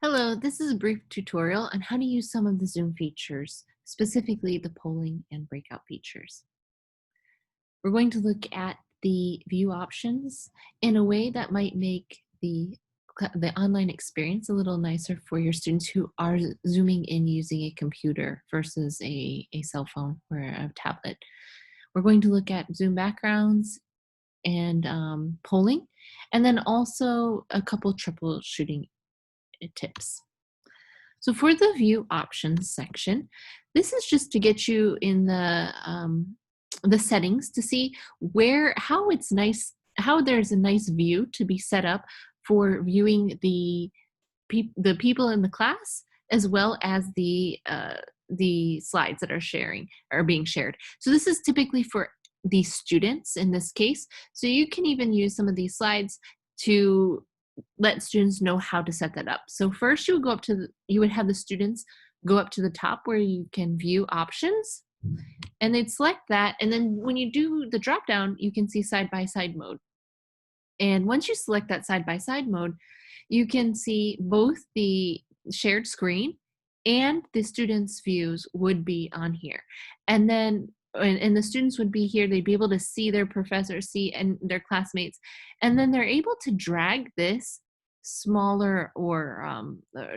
Hello, this is a brief tutorial on how to use some of the Zoom features, specifically the polling and breakout features. We're going to look at the view options in a way that might make the online experience a little nicer for your students who are Zooming in using a computer versus a cell phone or a tablet. We're going to look at Zoom backgrounds and polling, and then also a couple troubleshooting tips. So for the view options section, this is just to get you in the settings to see how it's nice, how there's a nice view to be set up for viewing the people in the class as well as the slides that are being shared. So this is typically for the students in this case. So you can even use some of these slides to let students know how to set that up. So first you would have the students go up to the top where you can view options, and they'd select that, and then when you do the drop down, you can see side by side mode. And once you select that side by side mode, you can see both the shared screen and the students' views would be on here. And then and the students would be here, they'd be able to see their professor, see and their classmates, and then they're able to drag this smaller or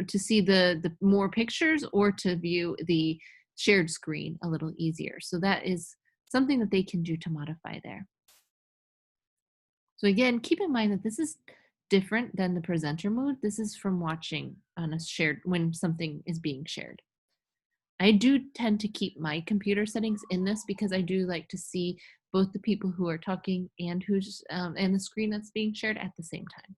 to see the more pictures or to view the shared screen a little easier. So that is something that they can do to modify there. So again, keep in mind that this is different than the presenter mode. This is from watching on a shared when something is being shared. I do tend to keep my computer settings in this because I do like to see both the people who are talking and and the screen that's being shared at the same time.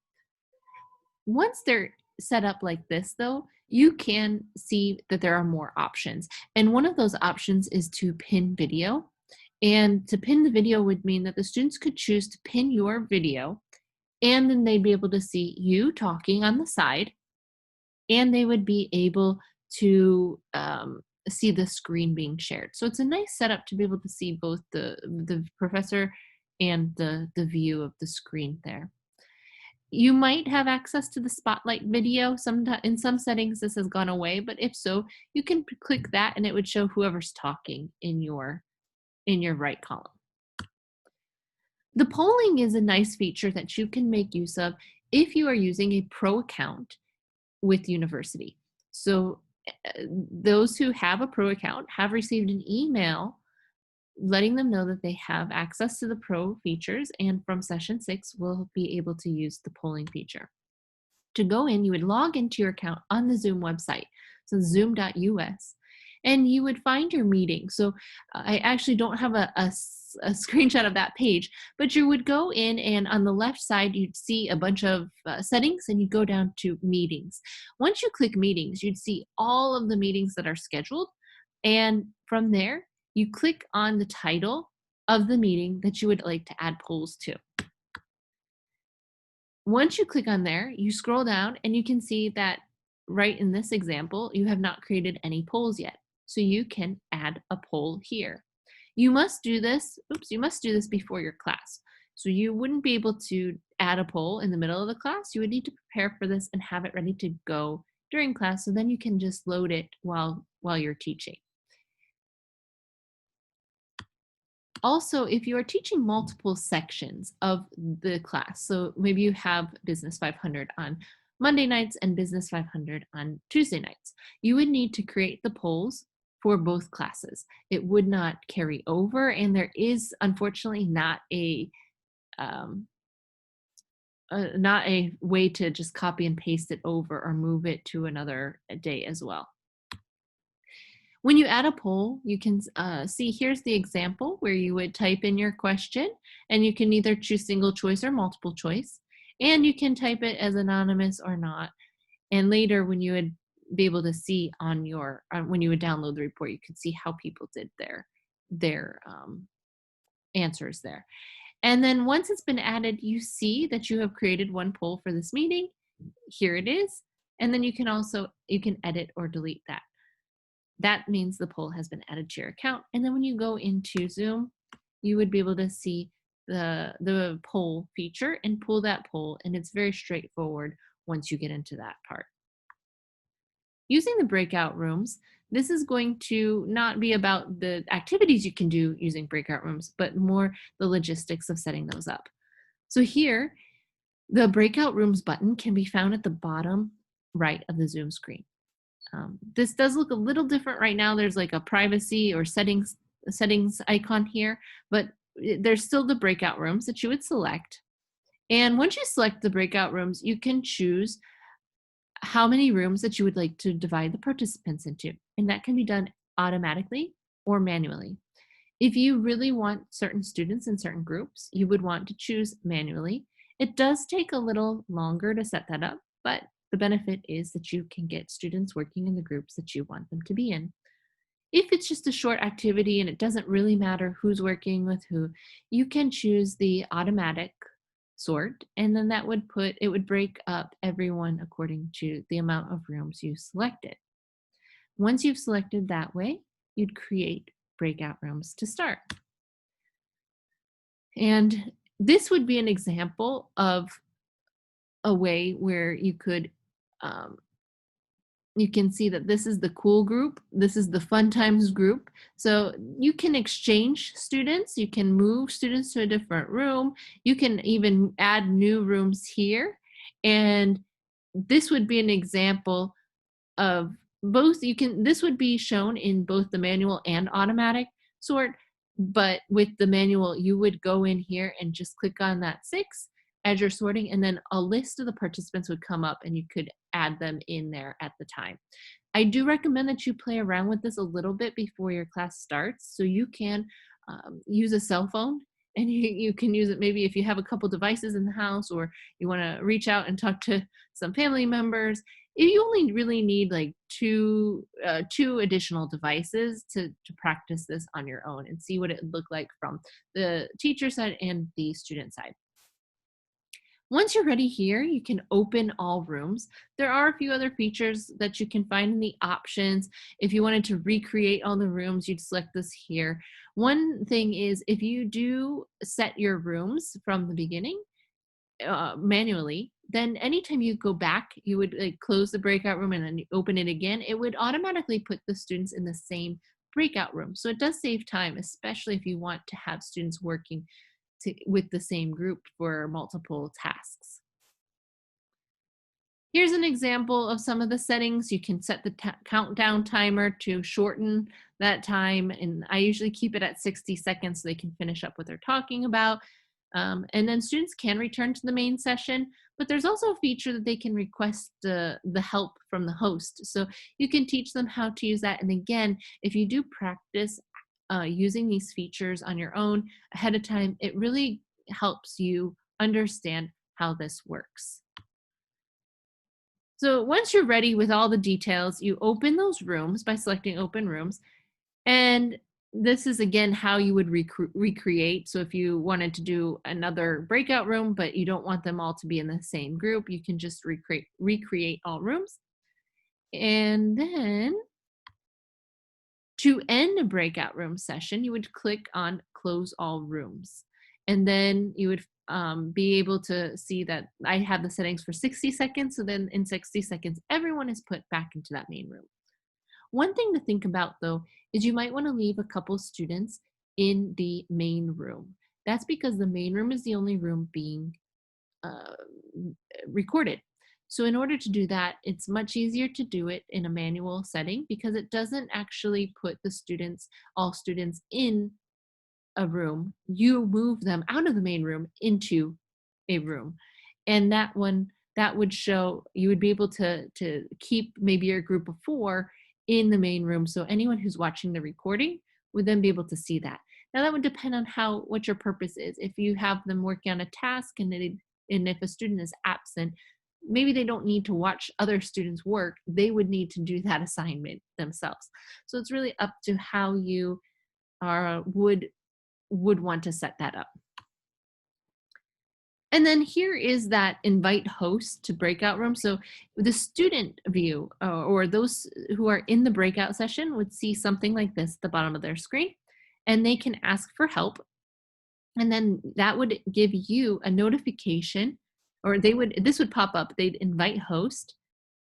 Once they're set up like this, though, you can see that there are more options. And one of those options is to pin video. And to pin the video would mean that the students could choose to pin your video, and then they'd be able to see you talking on the side, and they would be able to see the screen being shared. So it's a nice setup to be able to see both the professor and the view of the screen there. You might have access to the spotlight video. In some settings, this has gone away, but if so, you can click that and it would show whoever's talking in your right column. The polling is a nice feature that you can make use of if you are using a pro account with university. So those who have a pro account have received an email letting them know that they have access to the pro features, and from session 6 will be able to use the polling feature. To go in, you would log into your account on the Zoom website, so zoom.us, and you would find your meeting. So I actually don't have a screenshot of that page, but you would go in and on the left side, you'd see a bunch of settings and you go down to meetings. Once you click meetings, you'd see all of the meetings that are scheduled. And from there, you click on the title of the meeting that you would like to add polls to. Once you click on there, you scroll down and you can see that right in this example, you have not created any polls yet. So you can add a poll here. You must do this before your class. So you wouldn't be able to add a poll in the middle of the class. You would need to prepare for this and have it ready to go during class, so then you can just load it while you're teaching. Also, if you are teaching multiple sections of the class, so maybe you have Business 500 on Monday nights and Business 500 on Tuesday nights, you would need to create the polls for both classes. It would not carry over, and there is unfortunately um, not a way to just copy and paste it over or move it to another day as well. When you add a poll, you can see here's the example where you would type in your question, and you can either choose single choice or multiple choice, and you can type it as anonymous or not. And later, when you would be able to see when you would download the report, you could see how people did their answers there. And then once it's been added, you see that you have created one poll for this meeting. Here it is, and then you can edit or delete that. That means the poll has been added to your account. And then when you go into Zoom, you would be able to see the poll feature and pull that poll. And it's very straightforward once you get into that part. Using the breakout rooms, this is going to not be about the activities you can do using breakout rooms, but more the logistics of setting those up. So here, the breakout rooms button can be found at the bottom right of the Zoom screen. This does look a little different right now. There's like a privacy or settings icon here, but there's still the breakout rooms that you would select. And once you select the breakout rooms, you can choose how many rooms that you would like to divide the participants into. And that can be done automatically or manually. If you really want certain students in certain groups, you would want to choose manually. It does take a little longer to set that up, but the benefit is that you can get students working in the groups that you want them to be in. If it's just a short activity and it doesn't really matter who's working with who, you can choose the automatic sort, and then it would break up everyone according to the amount of rooms you selected. Once you've selected that way, you'd create breakout rooms to start. And this would be an example of a way where um, you can see that this is the cool group, this is the fun times group. So you can exchange students, you can move students to a different room, you can even add new rooms here. And this would be an example of both. This would be shown in both the manual and automatic sort, but with the manual, you would go in here and just click on that 6 as you're sorting, and then a list of the participants would come up and you could add them in there at the time. I do recommend that you play around with this a little bit before your class starts, so you can use a cell phone, and you can use it maybe if you have a couple devices in the house, or you want to reach out and talk to some family members. You only really need like two additional devices to practice this on your own and see what it looked like from the teacher side and the student side. Once you're ready here, you can open all rooms. There are a few other features that you can find in the options. If you wanted to recreate all the rooms, you'd select this here. One thing is, if you do set your rooms from the beginning manually, then anytime you go back, you would like close the breakout room and then you open it again, it would automatically put the students in the same breakout room. So it does save time, especially if you want to have students working with the same group for multiple tasks. Here's an example of some of the settings. You can set the countdown timer to shorten that time, and I usually keep it at 60 seconds so they can finish up what they're talking about. And then students can return to the main session, but there's also a feature that they can request the help from the host. So you can teach them how to use that. And again, if you do practice using these features on your own ahead of time, it really helps you understand how this works. So once you're ready with all the details, you open those rooms by selecting open rooms. And this is again how you would recreate. So if you wanted to do another breakout room, but you don't want them all to be in the same group, you can just recreate all rooms. And then to end a breakout room session, you would click on close all rooms. And then you would be able to see that I have the settings for 60 seconds. So then in 60 seconds, everyone is put back into that main room. One thing to think about though, is you might want to leave a couple students in the main room. That's because the main room is the only room being uh, recorded. So in order to do that, it's much easier to do it in a manual setting because it doesn't actually put all students in a room. You move them out of the main room into a room. And that would show, you would be able to keep maybe your group of 4 in the main room. So anyone who's watching the recording would then be able to see that. Now that would depend on what your purpose is. If you have them working on a task and if a student is absent, maybe they don't need to watch other students work. They would need to do that assignment themselves. So it's really up to how you would want to set that up. And then here is that invite host to breakout room. So the student view or those who are in the breakout session would see something like this at the bottom of their screen, and they can ask for help. And then that would give you a notification, or this would pop up. They'd invite host,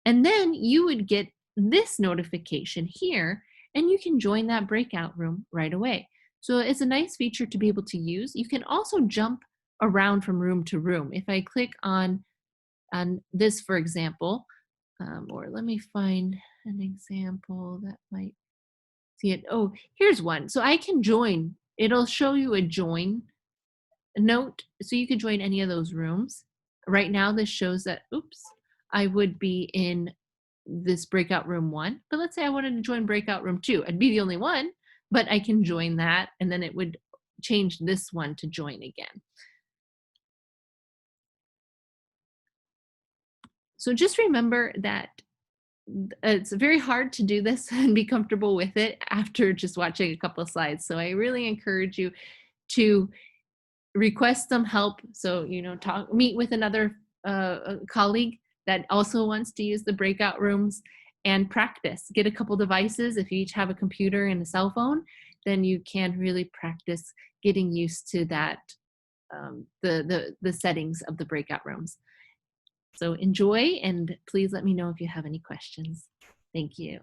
and then you would get this notification here, and you can join that breakout room right away. So it's a nice feature to be able to use. You can also jump around from room to room. If I click on this, for example, or let me find an example that might see it. Oh, here's one. So I can join. It'll show you a join note, so you can join any of those rooms. Right now, this shows that, oops, I would be in this breakout room 1, but let's say I wanted to join breakout room 2. I'd be the only one, but I can join that, and then it would change this one to join again. So just remember that it's very hard to do this and be comfortable with it after just watching a couple of slides. So I really encourage you to request some help. So, meet with another colleague that also wants to use the breakout rooms and practice. Get a couple devices. If you each have a computer and a cell phone, then you can really practice getting used to that, the settings of the breakout rooms. So enjoy, and please let me know if you have any questions. Thank you.